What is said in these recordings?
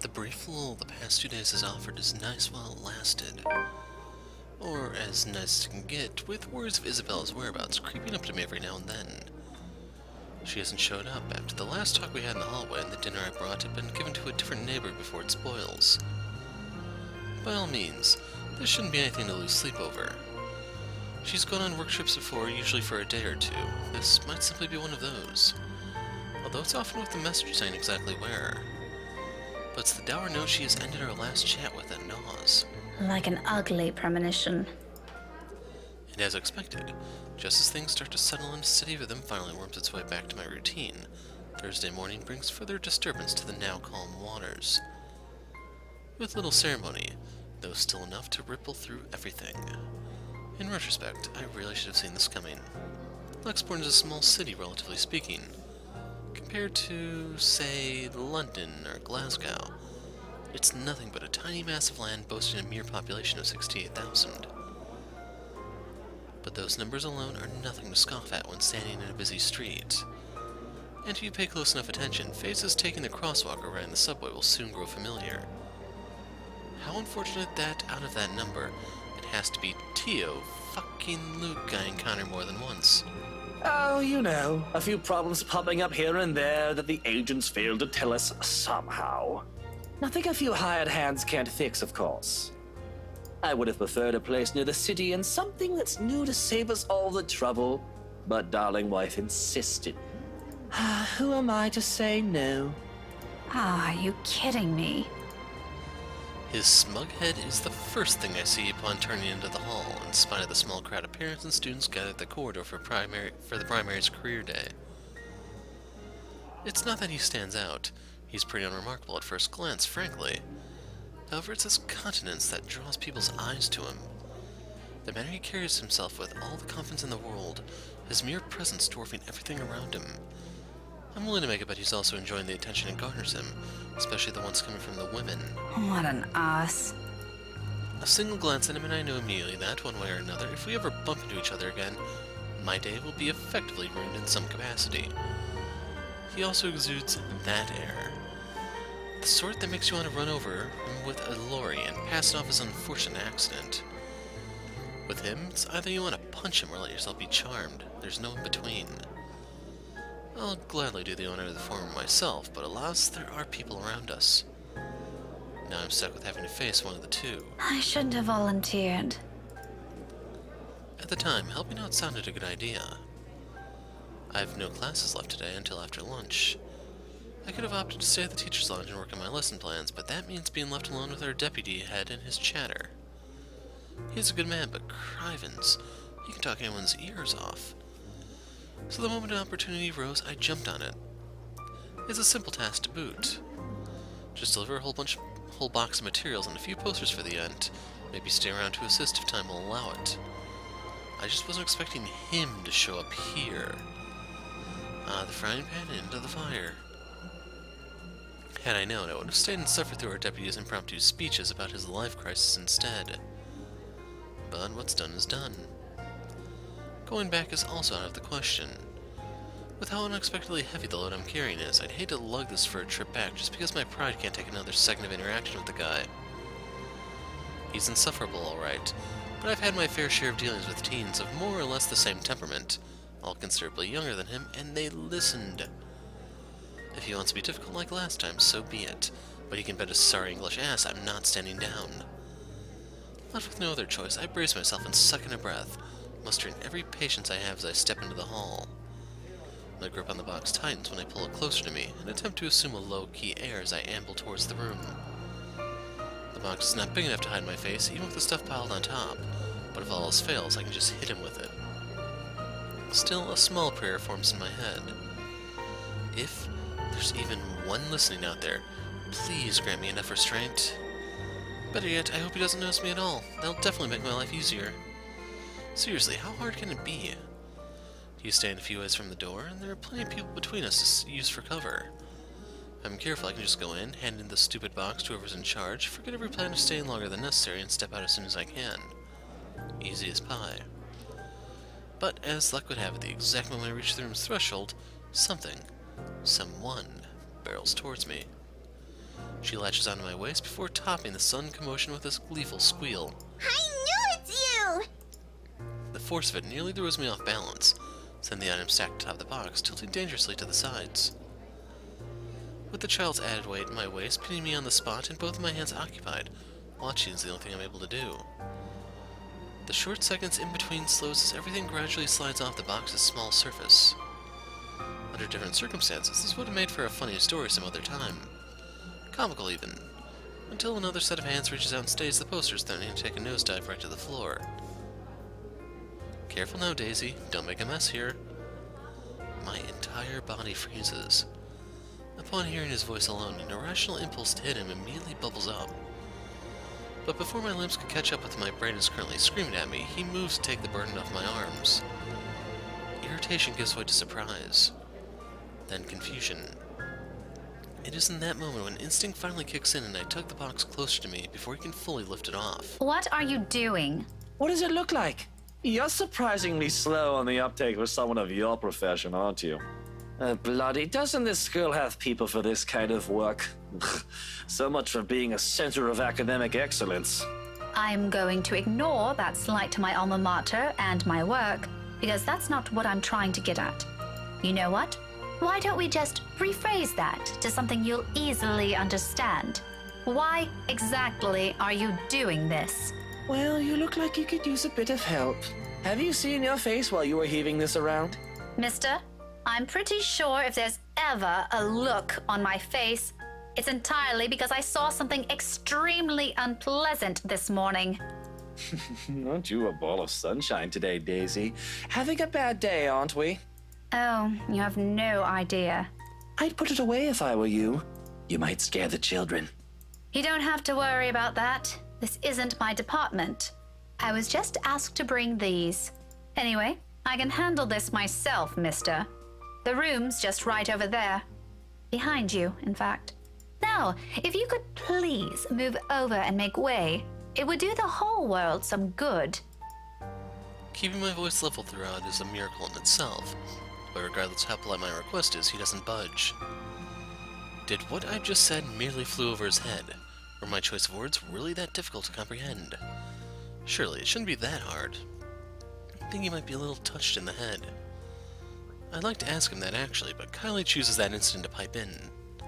The brief lull the past 2 days has offered is nice while it lasted. Or as nice as it can get, with words of Isabella's whereabouts creeping up to me every now and then. She hasn't showed up after the last talk we had in the hallway, and the dinner I brought had been given to a different neighbor before it spoils. By all means, this shouldn't be anything to lose sleep over. She's gone on work trips before, usually for a day or two. This might simply be one of those. Although it's often with the message saying exactly where. But it's the dour note she has ended our last chat with that gnaws. Like an ugly premonition. And as expected, just as things start to settle and steady rhythm finally worms its way back to my routine, Thursday morning brings further disturbance to the now calm waters. With little ceremony, though still enough to ripple through everything. In retrospect, I really should have seen this coming. Lexbourne is a small city, relatively speaking. Compared to, say, London or Glasgow, it's nothing but a tiny mass of land boasting a mere population of 68,000. But those numbers alone are nothing to scoff at when standing in a busy street. And if you pay close enough attention, faces taking the crosswalk or riding the subway will soon grow familiar. How unfortunate that, out of that number, it has to be Tio fucking Luke I encounter more than once. Oh, you know, a few problems popping up here and there that the agents failed to tell us somehow. Nothing a few hired hands can't fix, of course. I would have preferred a place near the city and something that's new to save us all the trouble, but darling wife insisted. Who am I to say no? Ah, are you kidding me? His smug head is the first thing I see upon turning into the hall, in spite of the small crowd of parents and students gathered at the corridor for the primary's career day. It's not that he stands out. He's pretty unremarkable at first glance, frankly. However, it's his countenance that draws people's eyes to him. The manner he carries himself with all the confidence in the world, his mere presence dwarfing everything around him. I'm willing to make a bet he's also enjoying the attention it garners him, especially the ones coming from the women. What an ass. A single glance at him and I know immediately that, one way or another, if we ever bump into each other again, my day will be effectively ruined in some capacity. He also exudes that air. The sort that makes you want to run over him with a lorry and pass it off as an unfortunate accident. With him, it's either you want to punch him or let yourself be charmed. There's no in between. I'll gladly do the honor of the former myself, but alas, there are people around us. Now I'm stuck with having to face one of the two. I shouldn't have volunteered. At the time, helping out sounded a good idea. I have no classes left today until after lunch. I could have opted to stay at the teacher's lounge and work on my lesson plans, but that means being left alone with our deputy head and his chatter. He's a good man, but crivens, he can talk anyone's ears off. So the moment an opportunity arose, I jumped on it. It's a simple task to boot. Just deliver a whole box of materials and a few posters for the event. Maybe stay around to assist if time will allow it. I just wasn't expecting him to show up here. The frying pan into the fire. Had I known, I would have stayed and suffered through our deputy's impromptu speeches about his life crisis instead. But what's done is done. Going back is also out of the question. With how unexpectedly heavy the load I'm carrying is, I'd hate to lug this for a trip back just because my pride can't take another second of interaction with the guy. He's insufferable, alright, but I've had my fair share of dealings with teens of more or less the same temperament, all considerably younger than him, and they listened. If he wants to be difficult like last time, so be it, but he can bet his sorry English ass I'm not standing down. Left with no other choice, I brace myself and suck in a breath, mustering every patience I have as I step into the hall. My grip on the box tightens when I pull it closer to me and attempt to assume a low-key air as I amble towards the room. The box is not big enough to hide my face, even with the stuff piled on top, but if all else fails, I can just hit him with it. Still, a small prayer forms in my head. If there's even one listening out there, please grant me enough restraint. Better yet, I hope he doesn't notice me at all. That'll definitely make my life easier. Seriously, how hard can it be? You stand a few ways from the door, and there are plenty of people between us to use for cover. If I'm careful, I can just go in, hand in the stupid box to whoever's in charge, forget every plan of staying longer than necessary, and step out as soon as I can. Easy as pie. But as luck would have it, the exact moment I reach the room's threshold, someone barrels towards me. She latches onto my waist before topping the sudden commotion with a gleeful squeal. I knew it's you! The force of it nearly throws me off balance, sending the item stacked atop the box tilting dangerously to the sides. With the child's added weight in my waist pinning me on the spot and both of my hands occupied, watching is the only thing I'm able to do. The short seconds in between slows as everything gradually slides off the box's small surface. Under different circumstances, this would have made for a funny story some other time. Comical even. Until another set of hands reaches out and stays the posters threatening to take a nosedive right to the floor. Careful now, Daisy. Don't make a mess here. My entire body freezes. Upon hearing his voice alone, an irrational impulse to hit him immediately bubbles up. But before my limbs could catch up with my brain is currently screaming at me, he moves to take the burden off my arms. Irritation gives way to surprise. Then confusion. It is in that moment when instinct finally kicks in and I tug the box closer to me before he can fully lift it off. What are you doing? What does it look like? You're surprisingly slow on the uptake for someone of your profession, aren't you? Bloody, doesn't this school have people for this kind of work? So much for being a center of academic excellence. I'm going to ignore that slight to my alma mater and my work, because that's not what I'm trying to get at. You know what? Why don't we just rephrase that to something you'll easily understand? Why exactly are you doing this? Well, you look like you could use a bit of help. Have you seen your face while you were heaving this around? Mister, I'm pretty sure if there's ever a look on my face, it's entirely because I saw something extremely unpleasant this morning. Aren't you a ball of sunshine today, Daisy? Having a bad day, aren't we? Oh, you have no idea. I'd put it away if I were you. You might scare the children. You don't have to worry about that. This isn't my department. I was just asked to bring these. Anyway, I can handle this myself, mister. The room's just right over there. Behind you, in fact. Now, if you could please move over and make way, it would do the whole world some good. Keeping my voice level throughout is a miracle in itself, but regardless how polite my request is, he doesn't budge. Did what I just said merely flew over his head? Were my choice of words really that difficult to comprehend? Surely it shouldn't be that hard. I think he might be a little touched in the head. I'd like to ask him that actually, but Kylie chooses that instant to pipe in.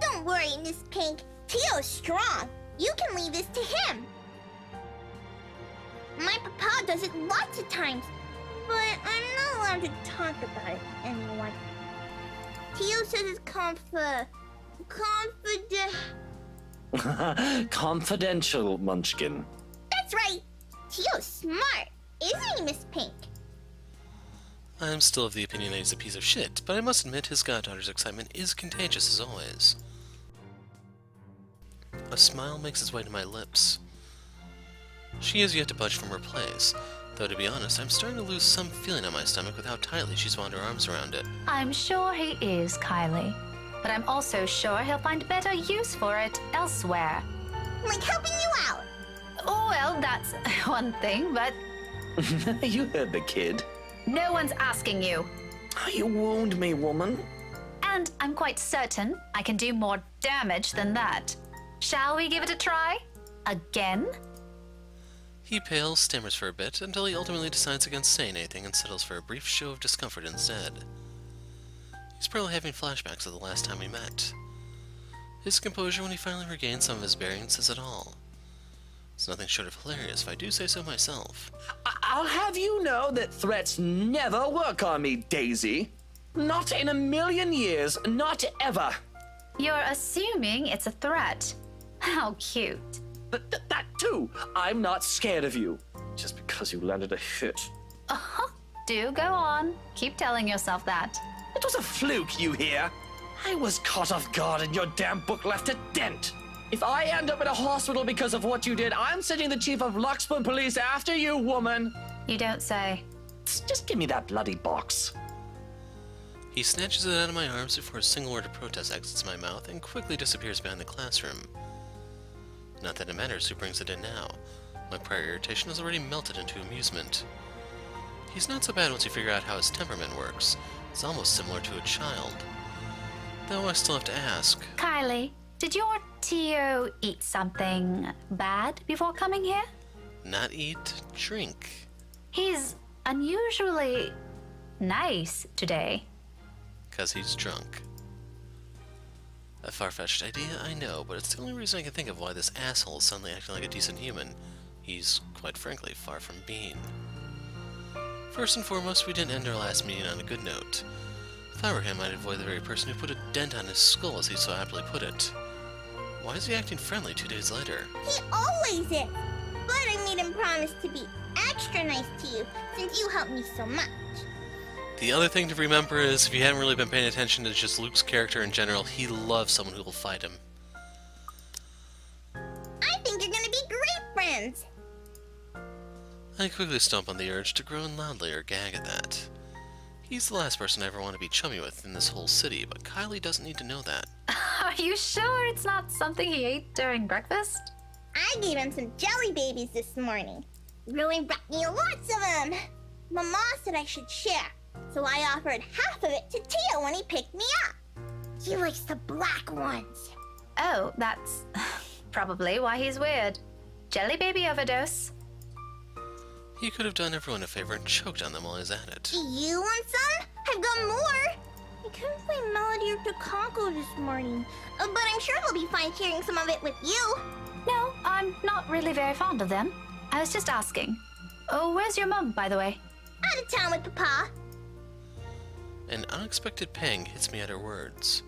Don't worry, Miss Pink. Tio's strong. You can leave this to him. My papa does it lots of times, but I'm not allowed to talk about it to anyone. Tio says it's Confidential, Munchkin. That's right. Tio's smart, isn't he, Miss Pink? I'm still of the opinion that he's a piece of shit, but I must admit his goddaughter's excitement is contagious as always. A smile makes its way to my lips. She is yet to budge from her place, though to be honest, I'm starting to lose some feeling on my stomach with how tightly she's wound her arms around it. I'm sure he is, Kylie. But I'm also sure he'll find better use for it elsewhere. Like helping you out. Oh, well, that's one thing, but You heard the kid. no one's asking you. You wound me, woman. And I'm quite certain I can do more damage than that. Shall we give it a try? Again? He pales, stammers for a bit, until he ultimately decides against saying anything and settles for a brief show of discomfort instead. He's probably having flashbacks of the last time we met. His composure when he finally regains some of his bearings says it all. It's nothing short of hilarious if I do say so myself. I'll have you know that threats never work on me, Daisy. Not in a million years, not ever. You're assuming it's a threat. How cute. That too. I'm not scared of you. Just because you landed a hit. Do go on. Keep telling yourself that. It was a fluke, you hear? I was caught off guard and your damn book left a dent. If I end up in a hospital because of what you did, I'm sending the chief of Luxburn Police after you, woman. You don't say. Just give me that bloody box. He snatches it out of my arms before a single word of protest exits my mouth and quickly disappears behind the classroom. Not that it matters who brings it in now. My prior irritation has already melted into amusement. He's not so bad once you figure out how his temperament works. It's almost similar to a child. Though I still have to ask. Kylie, did your Tio eat something bad before coming here? Not eat, drink. He's unusually nice today. 'Cause he's drunk. A far-fetched idea, I know, but it's the only reason I can think of why this asshole is suddenly acting like a decent human. He's, quite frankly, far from being. First and foremost, we didn't end our last meeting on a good note. If I were him, I'd avoid the very person who put a dent on his skull, as he so aptly put it. Why is he acting friendly 2 days later? He always is. But I made him promise to be extra nice to you since you helped me so much. The other thing to remember is, if you haven't really been paying attention to just Luke's character in general, he loves someone who will fight him. I think you're gonna be great friends. I quickly stomp on the urge to groan loudly or gag at that. He's the last person I ever want to be chummy with in this whole city, but Kylie doesn't need to know that. Are you sure it's not something he ate during breakfast? I gave him some jelly babies this morning. Really brought me lots of them. Mama said I should share, so I offered half of it to Tio when he picked me up. He likes the black ones. Oh, that's probably why he's weird. Jelly baby overdose. He could have done everyone a favor and choked on them while he's at it. Do you want some? I've got more. I couldn't find Melody or Takako this morning, but I'm sure they'll be fine sharing some of it with you. No, I'm not really very fond of them. I was just asking. Oh, where's your mom, by the way? Out of town with Papa. An unexpected pang hits me at her words.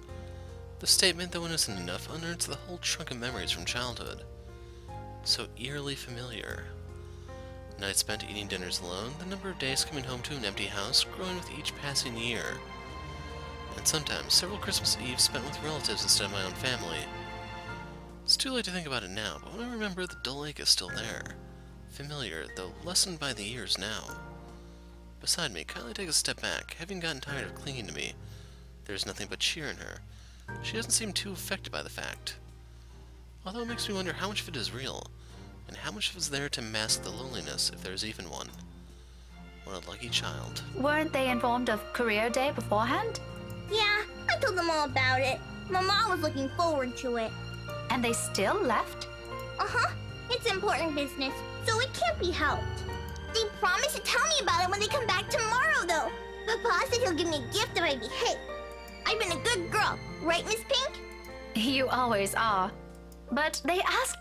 The statement, though innocent enough, unearths the whole trunk of memories from childhood. So eerily familiar. Nights spent eating dinners alone, the number of days coming home to an empty house growing with each passing year. And sometimes several Christmas Eves spent with relatives instead of my own family. It's too late to think about it now, but when I remember, the dull ache is still there. Familiar, though lessened by the years now. Beside me, Kylie takes a step back, having gotten tired of clinging to me. There's nothing but cheer in her. She doesn't seem too affected by the fact. Although it makes me wonder how much of it is real, and how much of it is there to mask the loneliness, if there's even one. What a lucky child. Weren't they informed of career day beforehand? Yeah, I told them all about it. Mama was looking forward to it. And they still left? Uh-huh. It's important business, so it can't be helped. They promised to tell me about it when they come back tomorrow, though. Papa said he'll give me a gift if I behave. I've been a good girl, right, Miss Pink? You always are. But they asked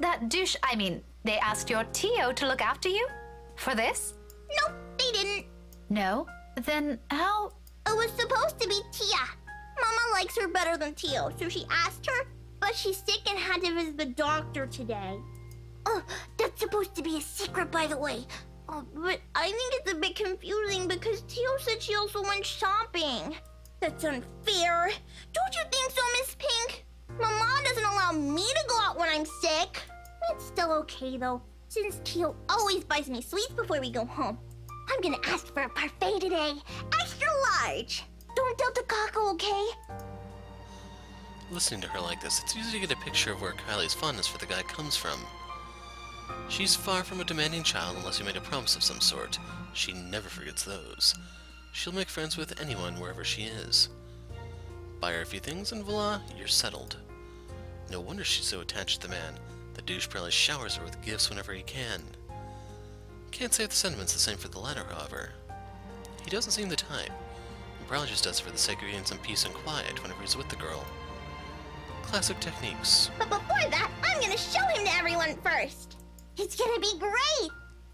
they asked your Tio to look after you? For this? Nope, they didn't. No? Then how? It was supposed to be Tia. Mama likes her better than Tio, so she asked her, but she's sick and had to visit the doctor today. Oh, that's supposed to be a secret, by the way. Oh, but I think it's a bit confusing because Tio said she also went shopping. That's unfair. Don't you think so, Miss Pink? Mama doesn't allow me to go out when I'm sick. It's still okay, though, since Tio always buys me sweets before we go home. I'm gonna ask for a parfait today. Extra large. Don't tell Takako, okay? Listening to her like this, it's easy to get a picture of where Kylie's fondness for the guy comes from. She's far from a demanding child unless you made a promise of some sort. She never forgets those. She'll make friends with anyone wherever she is. Buy her a few things and voila, you're settled. No wonder she's so attached to the man. The douche probably showers her with gifts whenever he can. Can't say if the sentiment's the same for the latter, however. He doesn't seem the type. He probably just does it for the sake of getting some peace and quiet whenever he's with the girl. Classic techniques. But before that, I'm gonna show him to everyone first. It's gonna be great.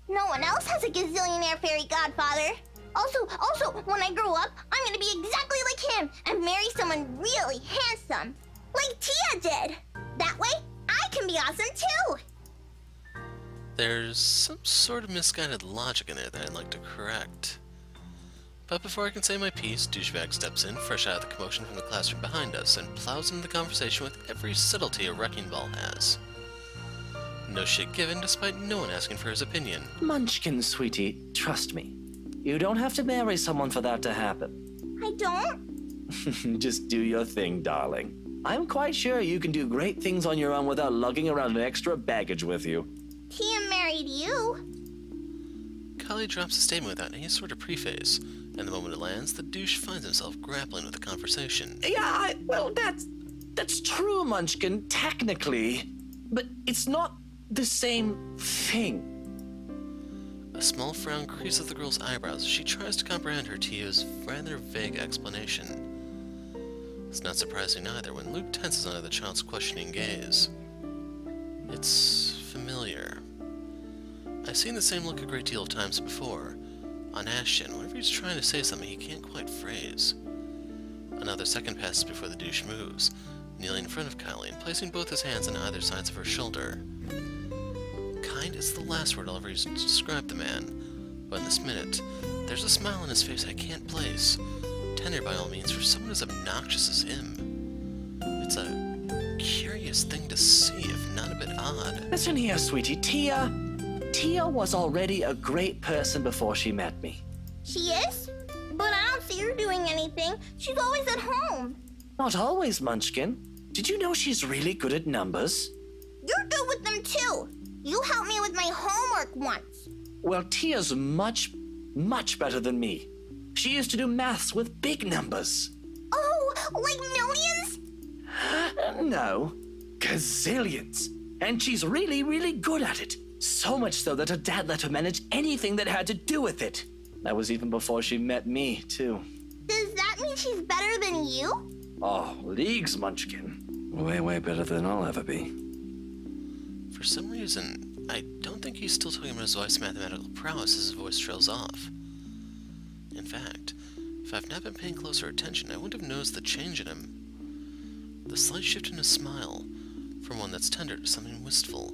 No one else has a gazillionaire fairy godfather. Also, when I grow up, I'm gonna be exactly like him and marry someone really handsome. Like Tia did. That way, I can be awesome too. There's some sort of misguided logic in there that I'd like to correct. But before I can say my piece, douchebag steps in, fresh out of the commotion from the classroom behind us, and plows into the conversation with every subtlety a wrecking ball has. No shit given, despite no one asking for his opinion. Munchkin, sweetie, trust me. You don't have to marry someone for that to happen. I don't? Just do your thing, darling. I'm quite sure you can do great things on your own without lugging around an extra baggage with you. Tia married you. Kylie drops a statement without any sort of preface, and the moment it lands, the douche finds himself grappling with the conversation. Yeah, well, That's true, Munchkin, technically. But it's not the same thing. A small frown creases the girl's eyebrows as she tries to comprehend her Tio's rather vague explanation. It's not surprising either when Luke tenses under the child's questioning gaze. It's familiar. I've seen the same look a great deal of times before. On Ashton, whenever he's trying to say something he can't quite phrase. Another second passes before the douche moves, kneeling in front of Kylie and placing both his hands on either sides of her shoulder. Kind is the last word I'll ever use to describe the man, but in this minute, there's a smile on his face I can't place. Tender by all means for someone as obnoxious as him. It's a curious thing to see, if not a bit odd. Listen here, sweetie. Tia was already a great person before she met me. She is? But I don't see her doing anything. She's always at home. Not always, Munchkin. Did you know she's really good at numbers? You're good with them too. You helped me with my homework once. Well, Tia's much better than me. She used to do maths with big numbers. Oh, like millions? No, gazillions. And she's really good at it. So much so that her dad let her manage anything that had to do with it. That was even before she met me, too. Does that mean she's better than you? Oh, leagues, Munchkin. Way better than I'll ever be. For some reason, I don't think he's still talking about his wife's mathematical prowess as his voice trails off. In fact, if I've not been paying closer attention, I wouldn't have noticed the change in him. The slight shift in his smile, from one that's tender to something wistful,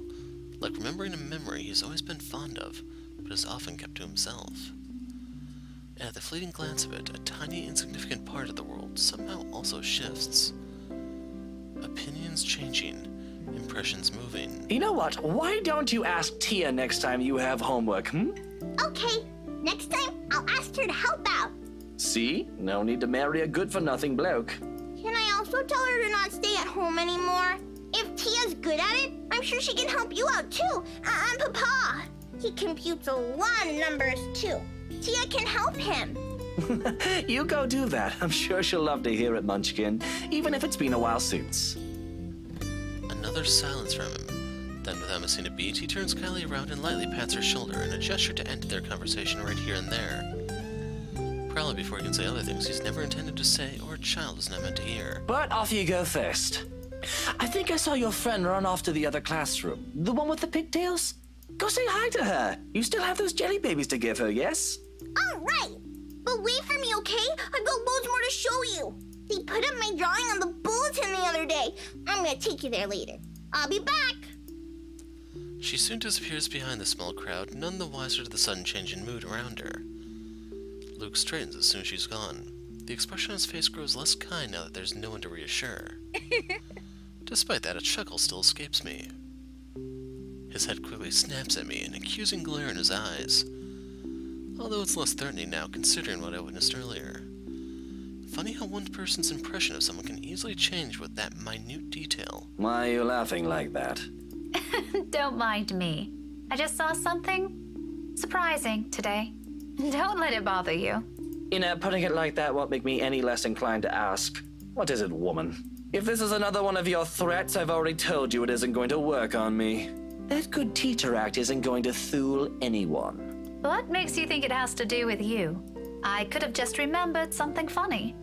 like remembering a memory he's always been fond of, but has often kept to himself. And at the fleeting glance of it, a tiny, insignificant part of the world somehow also shifts. Opinions changing, impressions moving. You know what? Why don't you ask Tia next time you have homework, Okay, next time I'll ask her to help out. See? No need to marry a good-for-nothing bloke. Can I also tell her to not stay at home anymore? If Tia's good at it, I'm sure she can help you out too. And Papa. He computes a lot of numbers too. Tia can help him. You go do that. I'm sure she'll love to hear it, Munchkin, even if it's been a while since. Another silence from him. Then, without missing a beat, he turns Kylie around and lightly pats her shoulder in a gesture to end their conversation right here and there. Probably before he can say other things he's never intended to say or a child is not meant to hear. But off you go first. I think I saw your friend run off to the other classroom. The one with the pigtails? Go say hi to her. You still have those jelly babies to give her, yes? All right. But wait for me, okay? I've got loads more to show you. They put up my drawing on the bulletin the other day. I'm gonna take you there later. I'll be back. She soon disappears behind the small crowd, none the wiser to the sudden change in mood around her. Luke straightens as soon as she's gone. The expression on his face grows less kind now that there's no one to reassure. Despite that, a chuckle still escapes me. His head quickly snaps at me, an accusing glare in his eyes. Although it's less threatening now, considering what I witnessed earlier. Funny how one person's impression of someone can easily change with that minute detail. Why are you laughing like that? Don't mind me. I just saw something surprising today. Don't let it bother you. You know, putting it like that won't make me any less inclined to ask. What is it, woman? If this is another one of your threats, I've already told you it isn't going to work on me. That good teacher act isn't going to fool anyone. What makes you think it has to do with you? I could have just remembered something funny.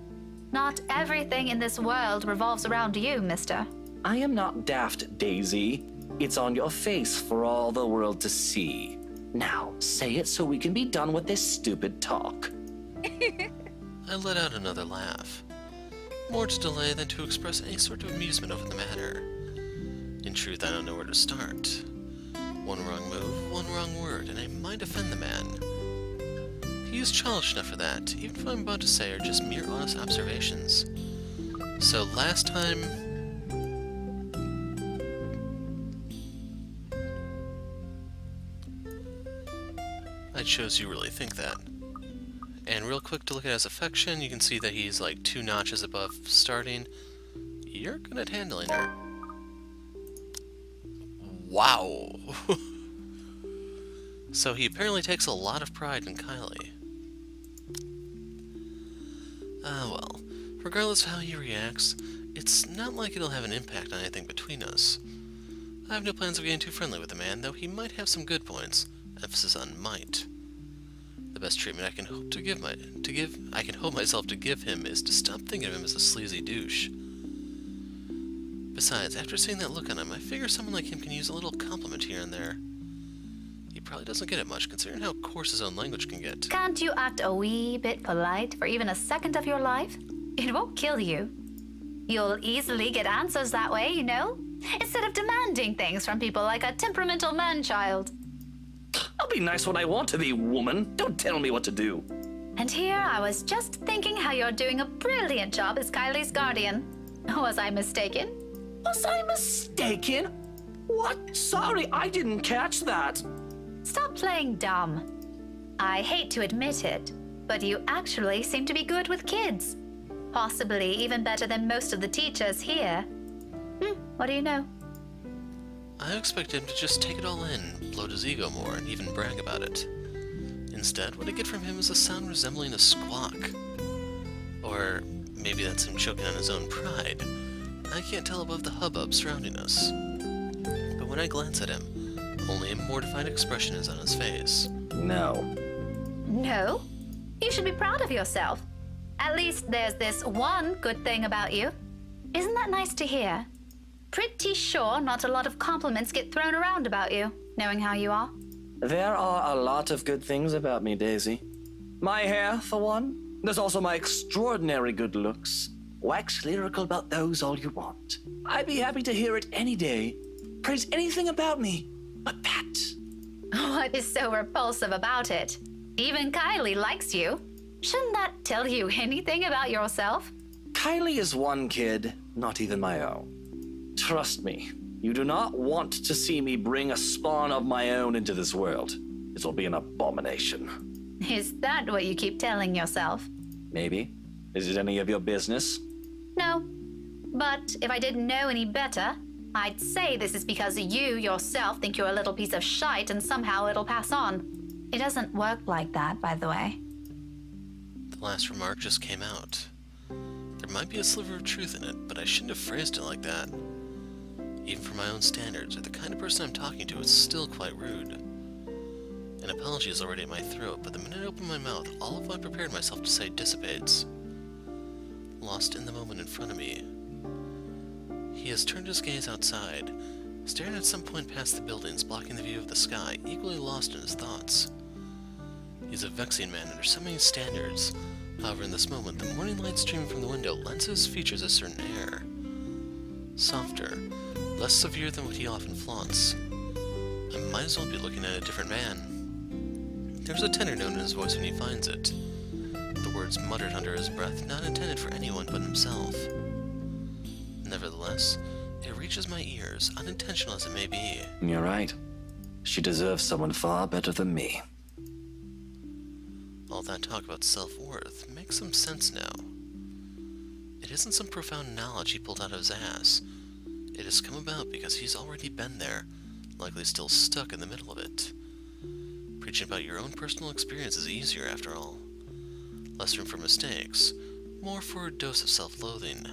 Not everything in this world revolves around you, mister. I am not daft, Daisy. It's on your face for all the world to see. Now, say it so we can be done with this stupid talk. I let out another laugh. More to delay than to express any sort of amusement over the matter. In truth, I don't know where to start. One wrong move, one wrong word, and I might offend the man. He is childish enough for that, even if what I'm about to say are just mere honest observations. So last time... I'd shows you really think that. And real quick to look at his affection, you can see that he's like 2 notches above starting. You're good at handling her. Wow! So he apparently takes a lot of pride in Kylie. Ah well, Regardless of how he reacts, it's not like it'll have an impact on anything between us. I have no plans of getting too friendly with the man, though he might have some good points. Emphasis on might. The best treatment I can hope myself to give him is to stop thinking of him as a sleazy douche. Besides, after seeing that look on him, I figure someone like him can use a little compliment here and there. He probably doesn't get it much, considering how coarse his own language can get. Can't you act a wee bit polite for even a second of your life? It won't kill you. You'll easily get answers that way, you know? Instead of demanding things from people like a temperamental man-child. I'll be nice when I want to be, woman. Don't tell me what to do. And here I was just thinking how you're doing a brilliant job as Kylie's guardian. Was I mistaken? Was I mistaken? What? Sorry, I didn't catch that. Stop playing dumb. I hate to admit it, but you actually seem to be good with kids. Possibly even better than most of the teachers here. What do you know? I expected him to just take it all in, bloat his ego more, and even brag about it. Instead, what I get from him is a sound resembling a squawk. Or maybe that's him choking on his own pride. I can't tell above the hubbub surrounding us. But when I glance at him, only a mortified expression is on his face. No. No? You should be proud of yourself. At least there's this one good thing about you. Isn't that nice to hear? Pretty sure not a lot of compliments get thrown around about you, knowing how you are. There are a lot of good things about me, Daisy. My hair, for one. There's also my extraordinary good looks. Wax lyrical about those all you want. I'd be happy to hear it any day. Praise anything about me but that. What is so repulsive about it? Even Kylie likes you. Shouldn't that tell you anything about yourself? Kylie is one kid, not even my own. Trust me, you do not want to see me bring a spawn of my own into this world. It will be an abomination. Is that what you keep telling yourself? Maybe. Is it any of your business? No. But if I didn't know any better, I'd say this is because you yourself think you're a little piece of shite and somehow it'll pass on. It doesn't work like that, by the way. The last remark just came out. There might be a sliver of truth in it, but I shouldn't have phrased it like that. Even for my own standards, or the kind of person I'm talking to, it's still quite rude. An apology is already in my throat, but the minute I open my mouth, all of what I prepared myself to say dissipates. Lost in the moment in front of me. He has turned his gaze outside, staring at some point past the buildings, blocking the view of the sky, equally lost in his thoughts. He's a vexing man under so many standards. However, in this moment, the morning light streaming from the window lends his features a certain air. Softer, less severe than what he often flaunts. I might as well be looking at a different man. There's a tenor note in his voice when he finds it. The words muttered under his breath, not intended for anyone but himself. Nevertheless, it reaches my ears, unintentional as it may be. You're right. She deserves someone far better than me. All that talk about self-worth makes some sense now. It isn't some profound knowledge he pulled out of his ass. It has come about because he's already been there, likely still stuck in the middle of it. Preaching about your own personal experience is easier after all. Less room for mistakes, more for a dose of self-loathing.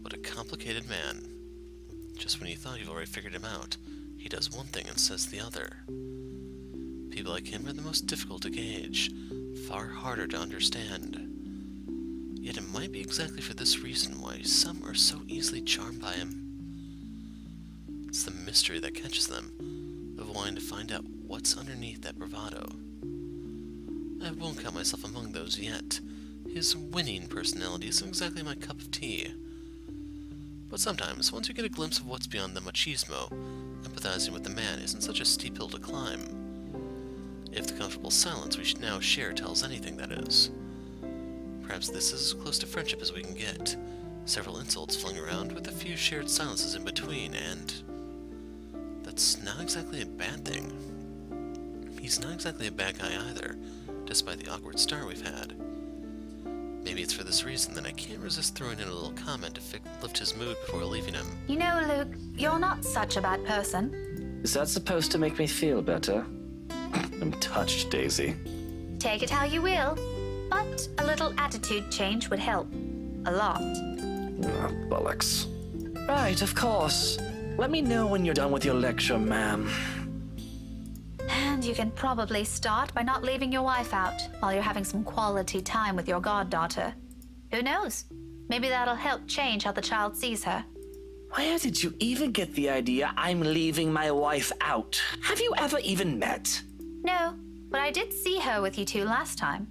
What a complicated man. Just when you thought you've already figured him out, he does one thing and says the other. People like him are the most difficult to gauge, far harder to understand. Yet it might be exactly for this reason why some are so easily charmed by him. It's the mystery that catches them, of wanting to find out what's underneath that bravado. I won't count myself among those yet. His winning personality isn't exactly my cup of tea. But sometimes, once you get a glimpse of what's beyond the machismo, empathizing with the man isn't such a steep hill to climb. If the comfortable silence we now share tells anything, that is. Perhaps this is as close to friendship as we can get. Several insults flung around with a few shared silences in between, and that's not exactly a bad thing. He's not exactly a bad guy either, despite the awkward start we've had. Maybe it's for this reason that I can't resist throwing in a little comment to lift his mood before leaving him. You know, Luke, you're not such a bad person. Is that supposed to make me feel better? I'm touched, Daisy. Take it how you will, but a little attitude change would help. A lot. Ah, bollocks. Right, of course. Let me know when you're done with your lecture, ma'am. And you can probably start by not leaving your wife out while you're having some quality time with your goddaughter. Who knows? Maybe that'll help change how the child sees her. Where did you even get the idea I'm leaving my wife out? Have you ever even met? No, but I did see her with you two last time.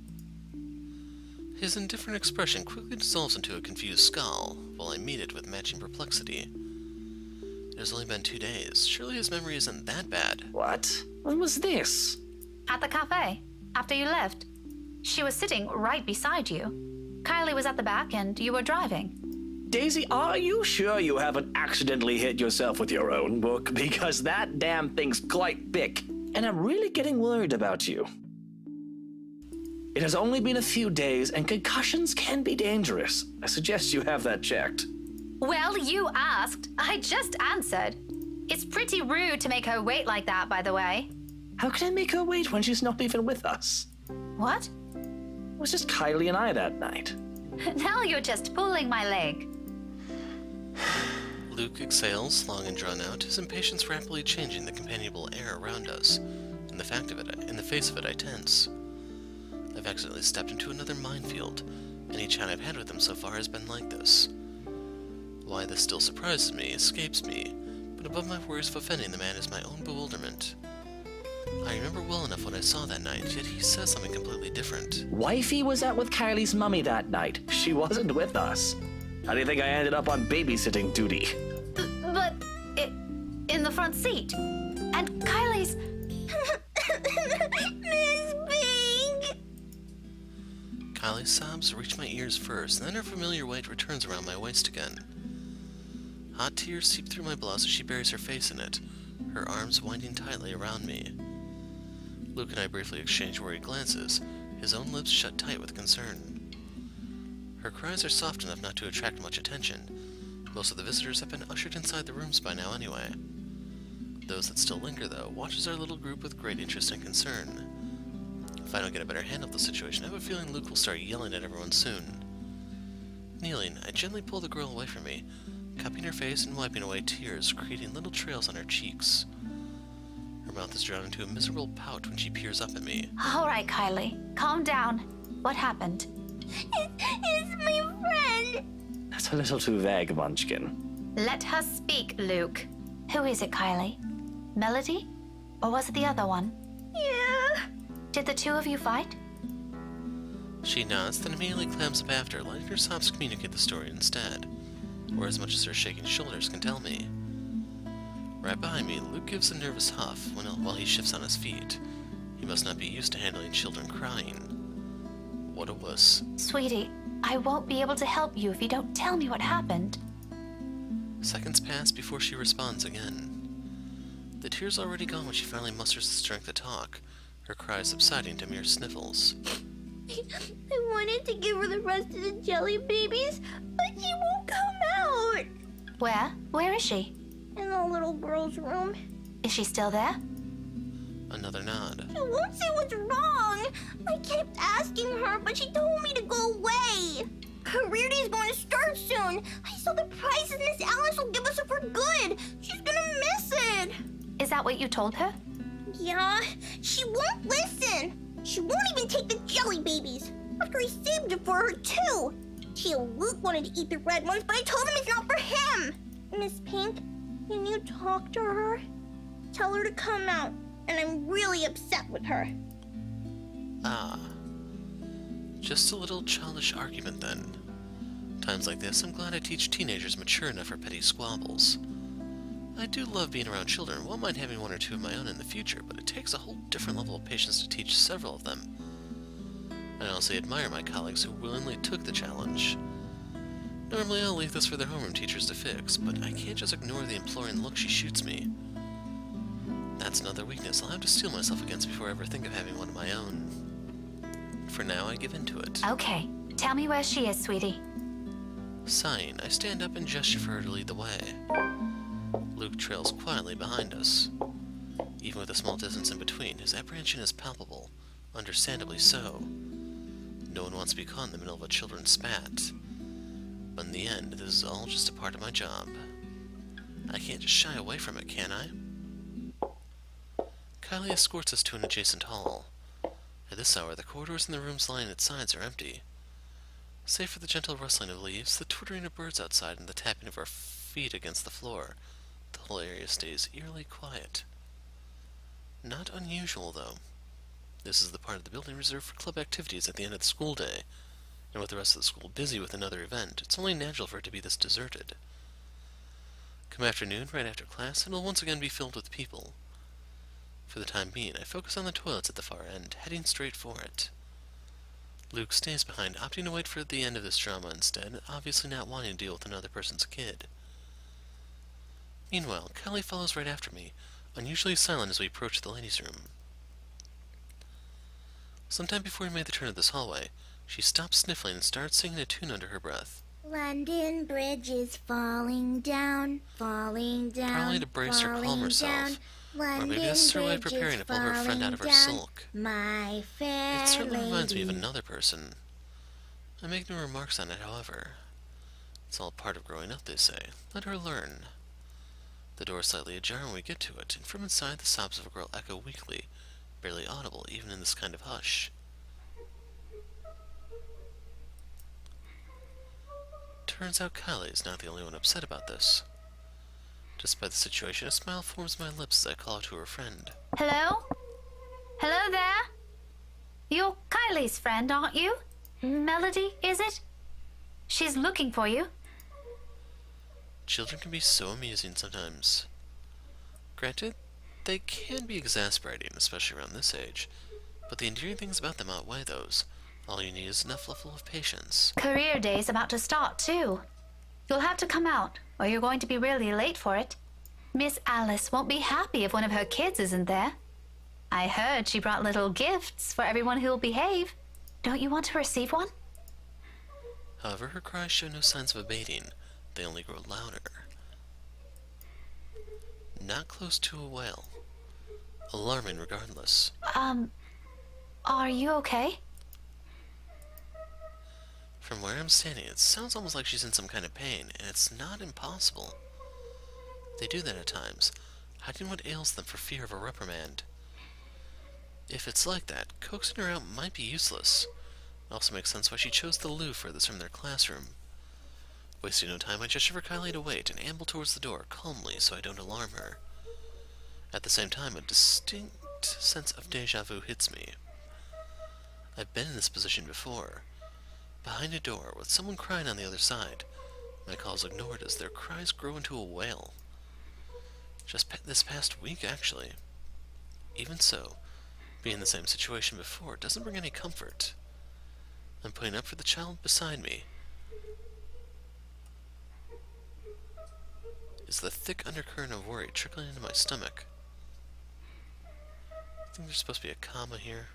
His indifferent expression quickly dissolves into a confused scowl, while I meet it with matching perplexity. It has only been 2 days. Surely his memory isn't that bad. What? When was this? At the cafe, after you left. She was sitting right beside you. Kylie was at the back and you were driving. Daisy, are you sure you haven't accidentally hit yourself with your own book? Because that damn thing's quite big, and I'm really getting worried about you. It has only been a few days, and concussions can be dangerous. I suggest you have that checked. Well, you asked. I just answered. It's pretty rude to make her wait like that, by the way. How can I make her wait when she's not even with us? What? It was just Kylie and I that night. Now you're just pulling my leg. Luke exhales, long and drawn out, his impatience rapidly changing the companionable air around us. In the face of it, I tense. I've accidentally stepped into another minefield. Any chat I've had with him so far has been like this. Why this still surprises me escapes me, but above my worries of offending the man is my own bewilderment. I remember well enough what I saw that night, yet he says something completely different. Wifey was out with Kylie's mummy that night. She wasn't with us. How do you think I ended up on babysitting duty? But in the front seat. And Kylie's... Miss Pink! Kylie's sobs reach my ears first, and then her familiar weight returns around my waist again. Hot tears seep through my blouse as she buries her face in it, her arms winding tightly around me. Luke and I briefly exchange worried glances, his own lips shut tight with concern. Her cries are soft enough not to attract much attention. Most of the visitors have been ushered inside the rooms by now anyway. Those that still linger, though, watches our little group with great interest and concern. If I don't get a better handle of the situation, I have a feeling Luke will start yelling at everyone soon. Kneeling, I gently pull the girl away from me, cupping her face and wiping away tears, creating little trails on her cheeks. Her mouth is drawn into a miserable pout when she peers up at me. All right, Kylie. Calm down. What happened? It's my friend! That's a little too vague, Munchkin. Let her speak, Luke. Who is it, Kylie? Melody? Or was it the other one? Yeah. Did the two of you fight? She nods, then immediately clams up after, letting her sobs communicate the story instead, or as much as her shaking shoulders can tell me. Right behind me, Luke gives a nervous huff while he shifts on his feet. He must not be used to handling children crying. What a wuss. Sweetie, I won't be able to help you if you don't tell me what happened. Seconds pass before she responds again. The tears already gone when she finally musters the strength to talk, her cries subsiding to mere sniffles. I wanted to give her the rest of the jelly babies, but she won't come out. Where? Where is she? In the little girl's room. Is she still there? Another nod. She won't say what's wrong. I kept asking her, but she told me to go away. Career Day is going to start soon. I saw the prizes Miss Alice will give us for good. She's gonna miss it. Is that what you told her? Yeah, she won't listen. She won't even take the jelly babies. After I saved it for her, too. She and Luke wanted to eat the red ones, but I told him it's not for him. Miss Pink, can you talk to her? Tell her to come out, and I'm really upset with her. Ah. Just a little childish argument, then. Times like this, I'm glad I teach teenagers mature enough for petty squabbles. I do love being around children, won't mind having one or two of my own in the future, but it takes a whole different level of patience to teach several of them. I honestly admire my colleagues who willingly took the challenge. Normally I'll leave this for their homeroom teachers to fix, but I can't just ignore the imploring look she shoots me. That's another weakness I'll have to steel myself against before I ever think of having one of my own. For now, I give in to it. Okay. Tell me where she is, sweetie. Sighing, I stand up and gesture for her to lead the way. Luke trails quietly behind us. Even with a small distance in between, his apprehension is palpable, understandably so. No one wants to be caught in the middle of a children's spat. But in the end, this is all just a part of my job. I can't just shy away from it, can I? Kylie escorts us to an adjacent hall. At this hour, the corridors and the rooms lining its sides are empty. Save for the gentle rustling of leaves, the twittering of birds outside, and the tapping of our feet against the floor, the whole area stays eerily quiet. Not unusual, though. This is the part of the building reserved for club activities at the end of the school day, and with the rest of the school busy with another event, it's only natural for it to be this deserted. Come afternoon, right after class, it'll once again be filled with people. For the time being, I focus on the toilets at the far end, heading straight for it. Luke stays behind, opting to wait for the end of this drama instead, obviously not wanting to deal with another person's kid. Meanwhile, Kylie follows right after me, unusually silent as we approach the ladies' room. Sometime before we made the turn of this hallway, she stopped sniffling and started singing a tune under her breath. London Bridge is falling down, falling down. Probably to brace her calm herself, or maybe this is her way of preparing to pull her friend out of her sulk. My fair It certainly reminds me of lady. another person. I make no remarks on it, however. It's all part of growing up, they say. Let her learn. The door is slightly ajar when we get to it, and from inside the sobs of a girl echo weakly, barely audible even in this kind of hush. Turns out Kylie is not the only one upset about this. Despite the situation, a smile forms my lips as I call out to her friend. Hello? Hello there? You're Kylie's friend, aren't you? Melody, is it? She's looking for you. Children can be so amusing sometimes. Granted, they can be exasperating, especially around this age, but the endearing things about them outweigh those. All you need is enough level of patience. Career day's about to start, too. You'll have to come out, or you're going to be really late for it. Miss Alice won't be happy if one of her kids isn't there. I heard she brought little gifts for everyone who'll behave. Don't you want to receive one? However, her cries show no signs of abating. They only grow louder. Not close to a wail. Alarming regardless. Are you okay? From where I'm standing, it sounds almost like she's in some kind of pain, and it's not impossible. They do that at times, hiding what ails them for fear of a reprimand. If it's like that, coaxing her out might be useless. It also makes sense why she chose the loo furthest from their classroom. Wasting no time, I gesture for Kylie to wait and amble towards the door calmly so I don't alarm her. At the same time, a distinct sense of deja vu hits me. I've been in this position before. Behind a door, with someone crying on the other side. My calls ignored as their cries grow into a wail. Just this past week, actually. Even so, being in the same situation before doesn't bring any comfort. I'm putting up for the child beside me. Is the thick undercurrent of worry trickling into my stomach? I think there's supposed to be a comma here.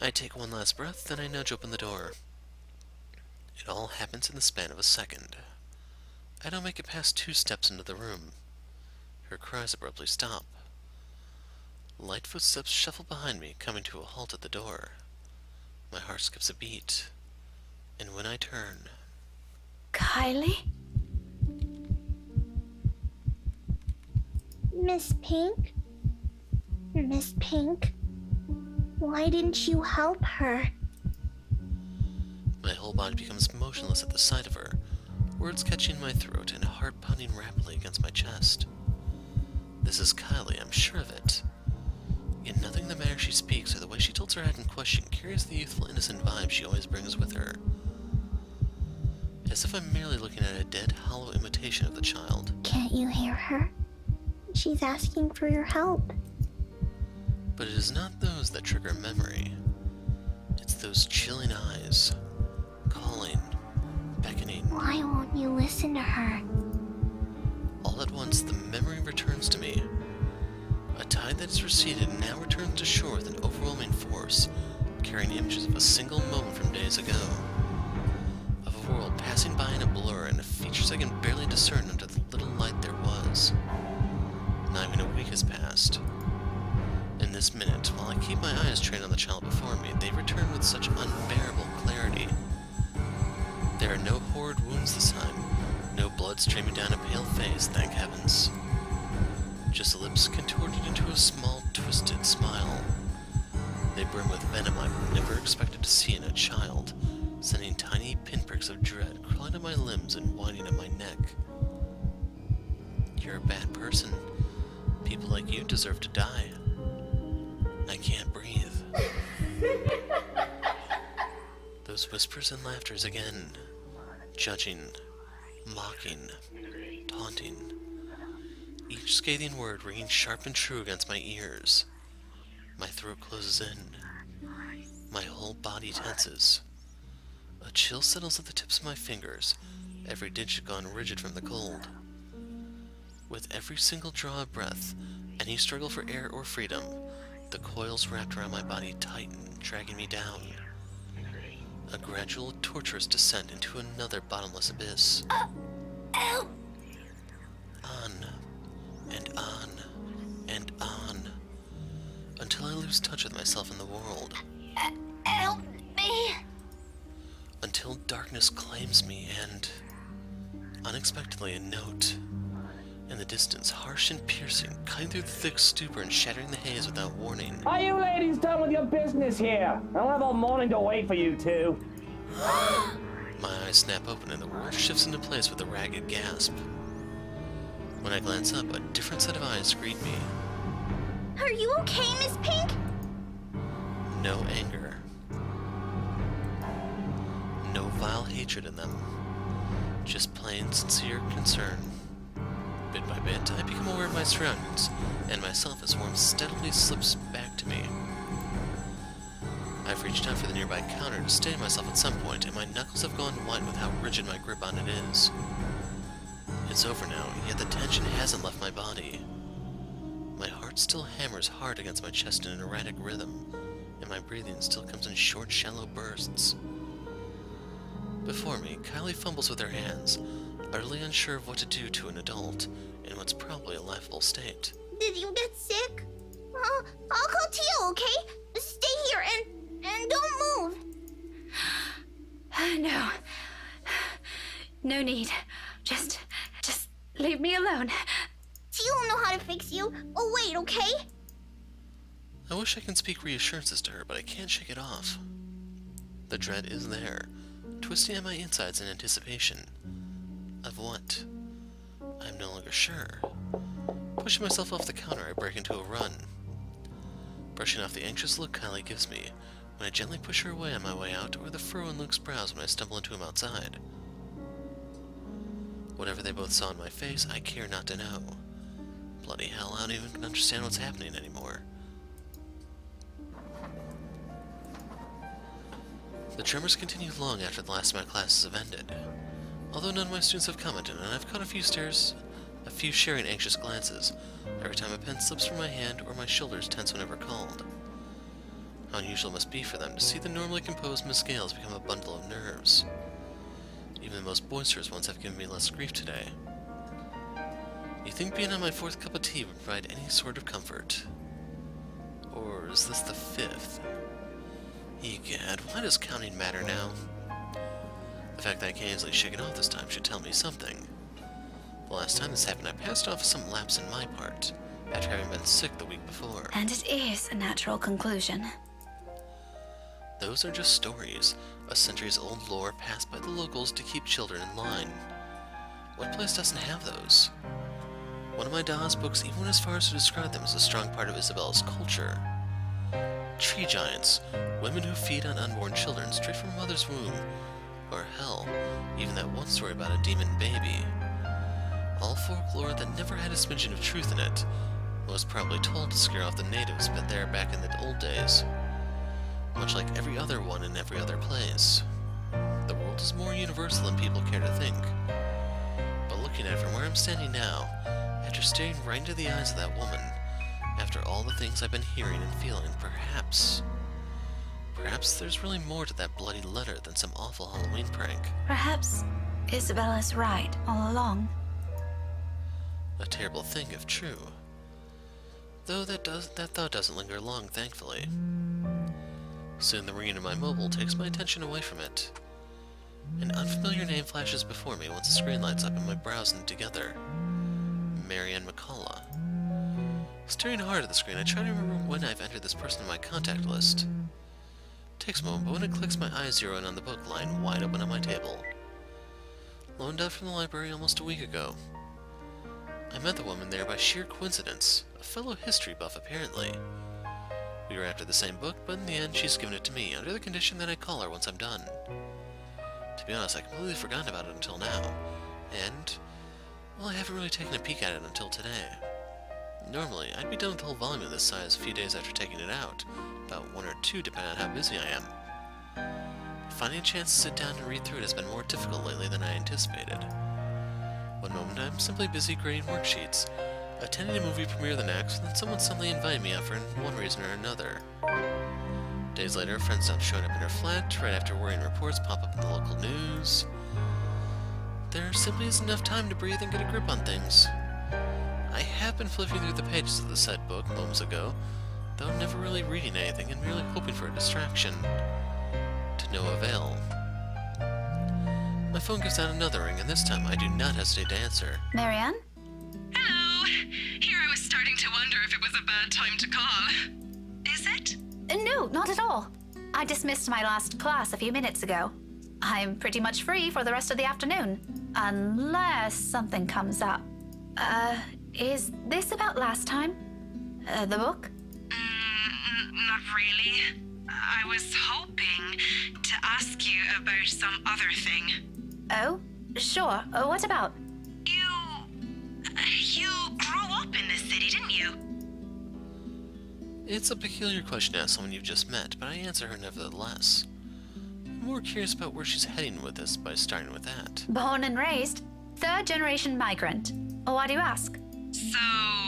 I take one last breath, then I nudge open the door. It all happens in the span of a second. I don't make it past 2 steps into the room. Her cries abruptly stop. Light footsteps shuffle behind me, coming to a halt at the door. My heart skips a beat. And when I turn... Kylie? Miss Pink? Miss Pink? Why didn't you help her? My whole body becomes motionless at the sight of her, words catching my throat and heart pounding rapidly against my chest. This is Kylie, I'm sure of it. Yet nothing in the manner she speaks or the way she tilts her head in question carries the youthful, innocent vibe she always brings with her. As if I'm merely looking at a dead, hollow imitation of the child. Can't you hear her? She's asking for your help. But it is not those that trigger memory. It's those chilling eyes, calling, beckoning. Why won't you listen to her? All at once, the memory returns to me. A tide that has receded now returns to shore with an overwhelming force, carrying images of a single moment from days ago. Of a world passing by in a blur and of features I can barely discern under the little light there was. Not even a week has passed. In this minute, while I keep my eyes trained on the child before me, they return with such unbearable clarity. blood streaming down a pale face, thank heavens. Just lips contorted into a small, twisted smile. They brim with venom I never expected to see in a child, sending tiny pinpricks of dread crawling up my limbs and winding up my neck. You're a bad person. People like you deserve to die. I can't breathe. Those whispers and laughters again. Judging, mocking, taunting. Each scathing word ringing sharp and true against my ears. My throat closes in. My whole body tenses. A chill settles at the tips of my fingers, every digit gone rigid from the cold. With every single draw of breath, any struggle for air or freedom, the coils wrapped around my body tighten, dragging me down. A gradual, torturous descent into another bottomless abyss. Ow! On, and on, and on, until I lose touch with myself and the world. Help me! Until darkness claims me and, unexpectedly, a note. In the distance, harsh and piercing, cutting through the thick stupor and shattering the haze without warning. Are you ladies done with your business here? I'll have all morning to wait for you two. My eyes snap open and the world shifts into place with a ragged gasp. When I glance up, a different set of eyes greet me. Are you okay, Miss Pink? No anger. No vile hatred in them. Just plain, sincere concern. Bit by bit, I become aware of my surroundings, and myself as warmth steadily slips back to me. I've reached out for the nearby counter to steady myself at some point, and my knuckles have gone white with how rigid my grip on it is. It's over now, yet the tension hasn't left my body. My heart still hammers hard against my chest in an erratic rhythm, and my breathing still comes in short, shallow bursts. Before me, Kylie fumbles with her hands, utterly unsure of what to do to an adult in what's probably a laughable state. Did you get sick? I'll call Tia, okay? Stay here and don't move. No. No need. Just leave me alone. Tia will know how to fix you. Oh, wait, okay? I wish I could speak reassurances to her, but I can't shake it off. The dread is there, twisting at my insides in anticipation. Of what? I'm no longer sure. Pushing myself off the counter, I break into a run. Brushing off the anxious look Kylie gives me, when I gently push her away on my way out, or the furrow in Luke's brows when I stumble into him outside. Whatever they both saw in my face, I care not to know. Bloody hell, I don't even understand what's happening anymore. The tremors continued long after the last of my classes have ended. Although none of my students have commented, and I've caught a few sharing anxious glances, every time a pen slips from my hand or my shoulders tense whenever called. How unusual it must be for them to see the normally composed Miss Gales become a bundle of nerves. Even the most boisterous ones have given me less grief today. You think being on my fourth cup of tea would provide any sort of comfort? Or is this the fifth? Egad, why does counting matter now? The fact that I can't easily shake it off this time should tell me something. The last time this happened, I passed off some lapse in my part, after having been sick the week before. And it is a natural conclusion. Those are just stories, a centuries-old lore passed by the locals to keep children in line. What place doesn't have those? One of my Da's books even went as far as to describe them as a strong part of Isabella's culture. Tree giants, women who feed on unborn children straight from a mother's womb, or hell, even that one story about a demon baby. All folklore that never had a smidgen of truth in it, and was probably told to scare off the natives but there back in the old days. Much like every other one in every other place. The world is more universal than people care to think. But looking at it from where I'm standing now, after staring right into the eyes of that woman, after all the things I've been hearing and feeling, perhaps there's really more to that bloody letter than some awful Halloween prank. Perhaps Isabella's right all along. A terrible thing if true. Though that thought doesn't linger long, thankfully. Soon the ringing of my mobile takes my attention away from it. An unfamiliar name flashes before me once the screen lights up and my brows knit together. Marianne McCullough. Staring hard at the screen, I try to remember when I've entered this person in my contact list. Takes a moment, but when it clicks, my eyes zero in on the book lying wide open on my table. Loaned out from the library almost a week ago. I met the woman there by sheer coincidence, a fellow history buff apparently. We were after the same book, but in the end she's given it to me, under the condition that I call her once I'm done. To be honest, I completely forgotten about it until now, and, well, I haven't really taken a peek at it until today. Normally, I'd be done with the whole volume of this size a few days after taking it out, about 1 or 2 depending on how busy I am. Finding a chance to sit down and read through it has been more difficult lately than I anticipated. One moment I'm simply busy grading worksheets, attending a movie premiere the next, and then someone suddenly invited me out for one reason or another. Days later, a friend stops showing up in her flat, right after worrying reports pop up in the local news. There simply isn't enough time to breathe and get a grip on things. I have been flipping through the pages of the said book moments ago, though never really reading anything and merely hoping for a distraction. To no avail. My phone gives out another ring, and this time I do not hesitate to answer. Marianne? Hello! Here I was starting to wonder if it was a bad time to call. Is it? No, not at all. I dismissed my last class a few minutes ago. I'm pretty much free for the rest of the afternoon, unless something comes up. Is this about last time? The book? Not really. I was hoping to ask you about some other thing. Oh, sure. What about? You grew up in this city, didn't you? It's a peculiar question to ask someone you've just met, but I answer her nevertheless. I'm more curious about where she's heading with this by starting with that. Born and raised, 3rd-generation migrant. Why do you ask? So,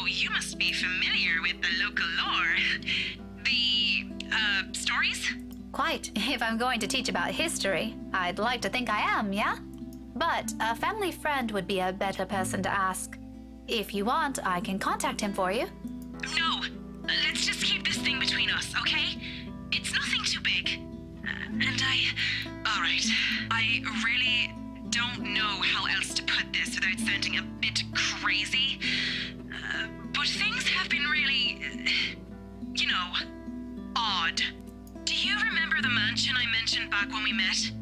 you must be familiar with the local lore. The, stories? Quite. If I'm going to teach about history, I'd like to think I am, yeah? But a family friend would be a better person to ask. If you want, I can contact him for you. No, let's just keep this thing between us, okay? It's nothing too big. Alright, I really don't know how else to put this without sounding a bit crazy. But things have been really, odd. Do you remember the mansion I mentioned back when we met?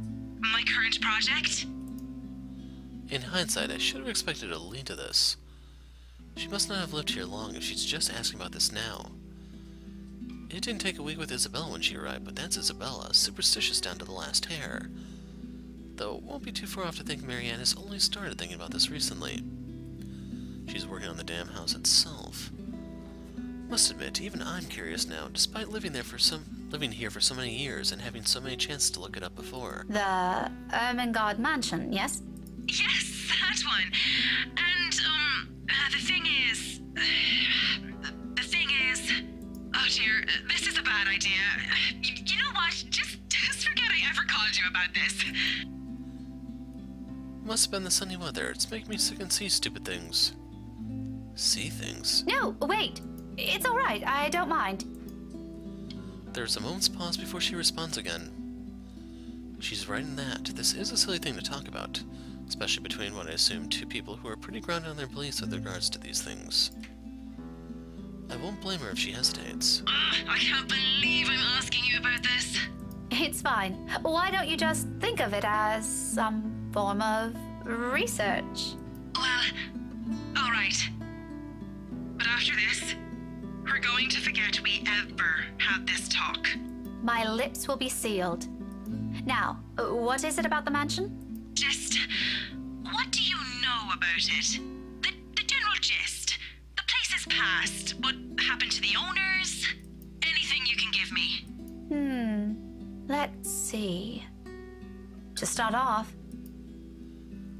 My current project? In hindsight, I should have expected a lean to this. She must not have lived here long if she's just asking about this now. It didn't take a week with Isabella when she arrived, but that's Isabella, superstitious down to the last hair. Though it won't be too far off to think Marianne has only started thinking about this recently. She's working on the damn house itself. Must admit, even I'm curious now, despite living here for so many years and having so many chances to look it up before. The Ermengarde Mansion, yes? Yes, that one. And, the thing is, oh dear, this is a bad idea. You know what? Just forget I ever called you about this. Must have been the sunny weather. It's making me sick and see stupid things. See things? No, wait. It's all right. I don't mind. There's a moment's pause before she responds again. She's right in that. This is a silly thing to talk about, especially between what I assume 2 people who are pretty grounded on their beliefs with regards to these things. I won't blame her if she hesitates. I can't believe I'm asking you about this. It's fine. Why don't you just think of it as some form of research? Well, all right. But after this, we're going to forget we ever had this talk. My lips will be sealed. Now, what is it about the mansion? Just, what do you know about it? The general gist. The place is past. What happened to the owners? Anything you can give me. Let's see. To start off,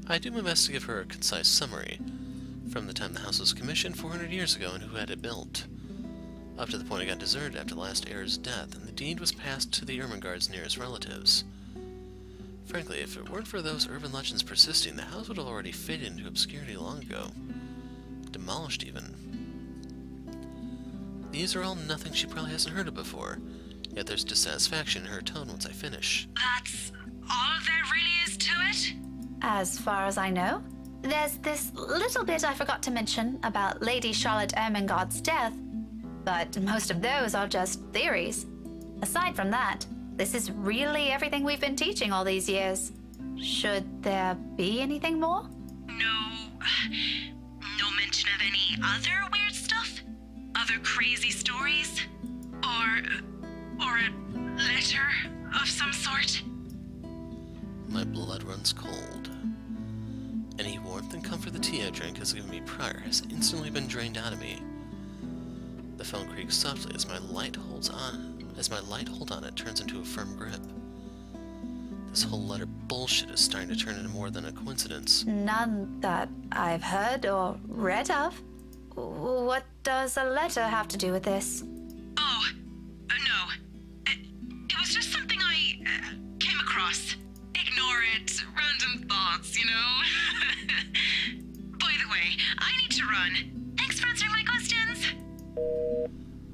I do my best to give her a concise summary, from the time the house was commissioned 400 years ago and who had it built, up to the point it got deserted after the last heir's death and the deed was passed to the Ermengarde's nearest relatives. Frankly, if it weren't for those urban legends persisting, the house would have already faded into obscurity long ago. Demolished, even. These are all nothing she probably hasn't heard of before, yet there's dissatisfaction in her tone once I finish. That's all there really is to it? As far as I know, there's this little bit I forgot to mention about Lady Charlotte Ermengarde's death, but most of those are just theories. Aside from that, this is really everything we've been teaching all these years. Should there be anything more? No mention of any other weird stuff? Other crazy stories? Or a letter of some sort? My blood runs cold. Any warmth and comfort the tea I drank has given me prior has instantly been drained out of me. The phone creaks softly as my light hold on it turns into a firm grip. This whole letter bullshit is starting to turn into more than a coincidence. None that I've heard or read of. What does a letter have to do with this? Oh, no. It was just something I came across. Ignore it. Random thoughts, you know? By the way, I need to run. Thanks for answering my questions.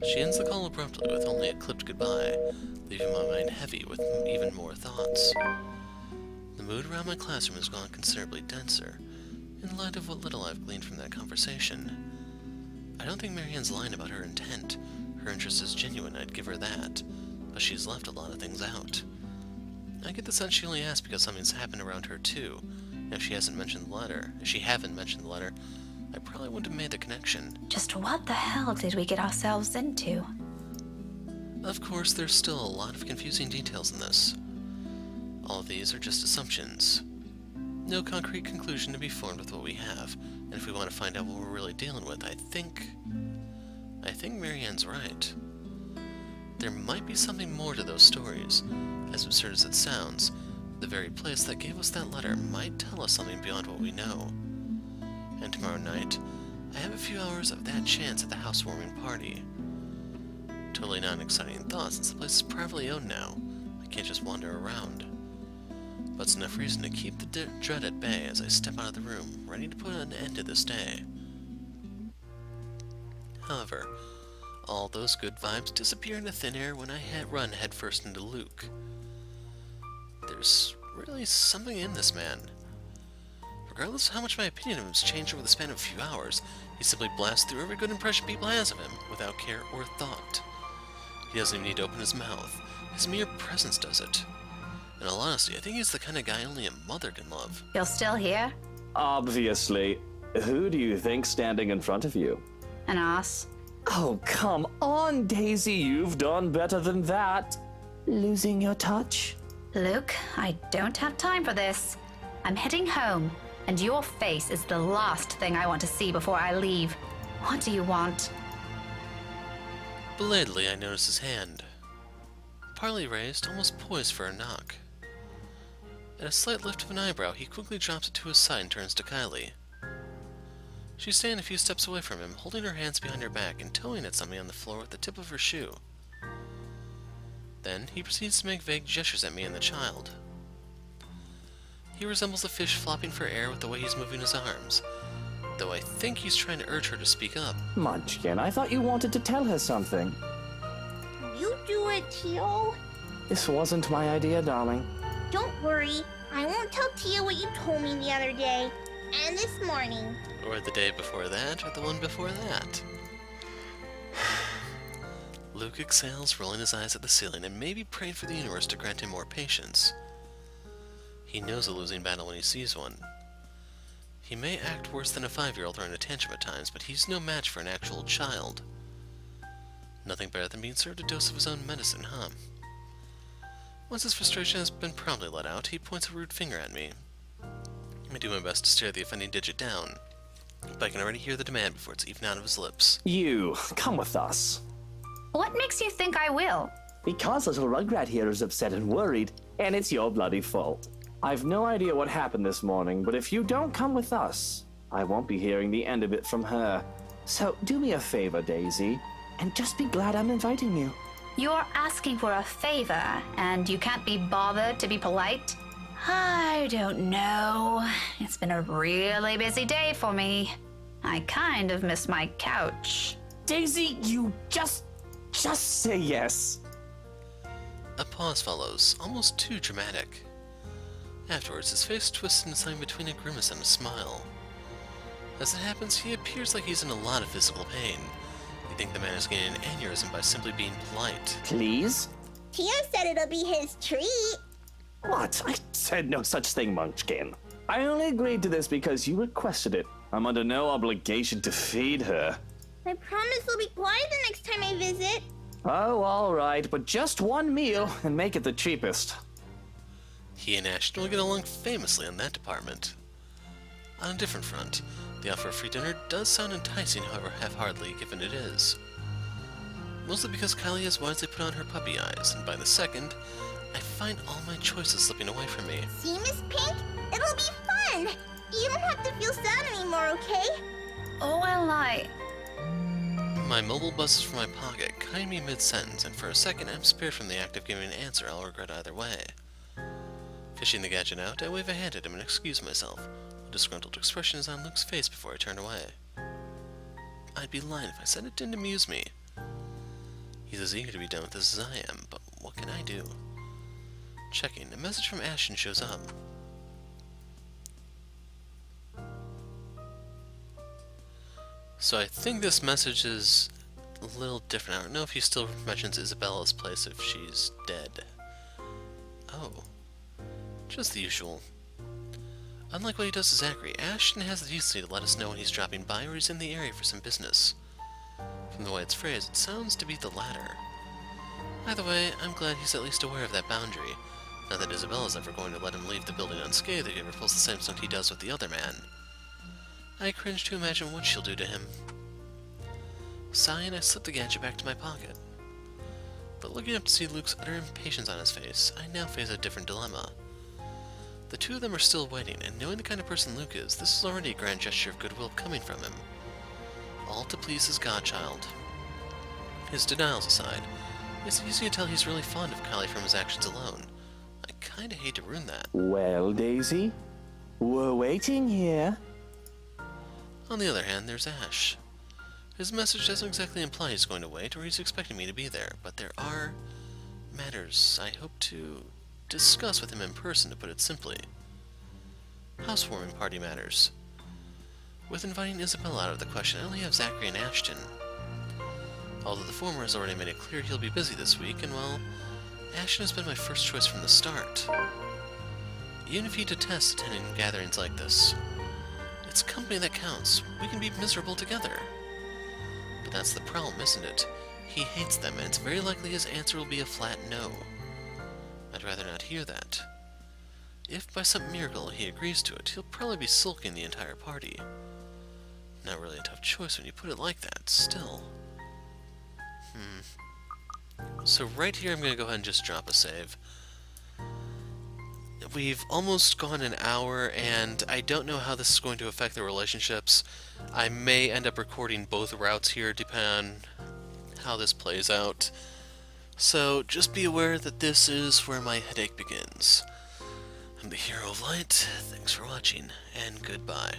She ends the call abruptly with only a clipped goodbye, leaving my mind heavy with even more thoughts. The mood around my classroom has gone considerably denser, in light of what little I've gleaned from that conversation. I don't think Marianne's lying about her intent. Her interest is genuine, I'd give her that, but she's left a lot of things out. I get the sense she only asked because something's happened around her too, and if she hadn't mentioned the letter, I probably wouldn't have made the connection. Just what the hell did we get ourselves into? Of course, there's still a lot of confusing details in this. All of these are just assumptions. No concrete conclusion to be formed with what we have, and if we want to find out what we're really dealing with, I think Marianne's right. There might be something more to those stories. As absurd as it sounds, the very place that gave us that letter might tell us something beyond what we know. And tomorrow night, I have a few hours of that chance at the housewarming party. Totally not an exciting thought since the place is privately owned now. I can't just wander around. But it's enough reason to keep the dread at bay as I step out of the room, ready to put an end to this day. However, all those good vibes disappear into thin air when I run headfirst into Luke. There's really something in this man. Regardless of how much my opinion of him has changed over the span of a few hours, he simply blasts through every good impression people has of him, without care or thought. He doesn't even need to open his mouth. His mere presence does it. In all honesty, I think he's the kind of guy only a mother can love. You're still here? Obviously. Who do you think's standing in front of you? An ass. Oh, come on, Daisy. You've done better than that. Losing your touch? Luke, I don't have time for this. I'm heading home, and your face is the last thing I want to see before I leave. What do you want? Belatedly, I notice his hand. Partly raised, almost poised for a knock. At a slight lift of an eyebrow, he quickly drops it to his side and turns to Kylie. She's standing a few steps away from him, holding her hands behind her back and towing at something on the floor with the tip of her shoe. Then, he proceeds to make vague gestures at me and the child. He resembles a fish flopping for air with the way he's moving his arms, though I think he's trying to urge her to speak up. Munchkin, I thought you wanted to tell her something. You do it, Teal. This wasn't my idea, darling. Don't worry. I won't tell Tia what you told me the other day. And this morning. Or the day before that, or the one before that. Luke exhales, rolling his eyes at the ceiling, and maybe praying for the universe to grant him more patience. He knows a losing battle when he sees one. He may act worse than a 5-year-old throwing a tantrum at times, but he's no match for an actual child. Nothing better than being served a dose of his own medicine, huh? Once his frustration has been promptly let out, he points a rude finger at me. I do my best to stare the offending digit down, but I can already hear the demand before it's even out of his lips. You, come with us. What makes you think I will? Because little Rugrat here is upset and worried, and it's your bloody fault. I've no idea what happened this morning, but if you don't come with us, I won't be hearing the end of it from her. So do me a favor, Daisy, and just be glad I'm inviting you. You're asking for a favor, and you can't be bothered to be polite? I don't know. It's been a really busy day for me. I kind of miss my couch. Daisy, you just say yes. A pause follows, almost too dramatic. Afterwards, his face twisted in something between a grimace and a smile. As it happens, he appears like he's in a lot of physical pain. You think the man is getting an aneurysm by simply being polite. Please? Tia said it'll be his treat. What? I said no such thing, Munchkin. I only agreed to this because you requested it. I'm under no obligation to feed her. I promise I'll be quiet the next time I visit. Oh, all right, but just one meal and make it the cheapest. He and Ashton will get along famously in that department. On a different front, the offer of free dinner does sound enticing, however half-heartedly given it is. Mostly because Kylie has wisely put on her puppy eyes, and by the second, I find all my choices slipping away from me. See, Miss Pink? It'll be fun. You don't have to feel sad anymore, okay? Oh, well, My mobile buzzes from my pocket, cutting me mid-sentence, and for a second I'm spared from the act of giving an answer I'll regret either way. Fishing the gadget out, I wave a hand at him and excuse myself. A disgruntled expression is on Luke's face before I turn away. I'd be lying if I said it didn't amuse me. He's as eager to be done with this as I am, but what can I do? Checking, a message from Ashton shows up. So I think this message is a little different. I don't know if he still mentions Isabella's place if she's dead. Oh. Just the usual. Unlike what he does to Zachary, Ashton has the decency to let us know when he's dropping by or he's in the area for some business. From the way it's phrased, it sounds to be the latter. Either way, I'm glad he's at least aware of that boundary. Not that Isabella's ever going to let him leave the building unscathed if he ever pulls the same stunt he does with the other man. I cringe to imagine what she'll do to him. Sighing, I slip the gadget back to my pocket. But looking up to see Luke's utter impatience on his face, I now face a different dilemma. The two of them are still waiting, and knowing the kind of person Luke is, this is already a grand gesture of goodwill coming from him. All to please his godchild. His denials aside, it's easy to tell he's really fond of Kylie from his actions alone. I kinda hate to ruin that. Well, Daisy, we're waiting here. On the other hand, there's Ash. His message doesn't exactly imply he's going to wait or he's expecting me to be there, but there are matters I hope to discuss with him in person, to put it simply. Housewarming party matters. With inviting Isabella out of the question, I only have Zachary and Ashton. Although the former has already made it clear he'll be busy this week, and well, Ashton has been my first choice from the start. Even if he detests attending gatherings like this, it's company that counts. We can be miserable together. But that's the problem, isn't it? He hates them, and it's very likely his answer will be a flat no. I'd rather not hear that. If by some miracle he agrees to it, he'll probably be sulking the entire party. Not really a tough choice when you put it like that, still. So right here I'm going to go ahead and just drop a save. We've almost gone an hour, and I don't know how this is going to affect the relationships. I may end up recording both routes here, depending on how this plays out. So just be aware that this is where my headache begins. I'm the Hero of Light, thanks for watching, and goodbye.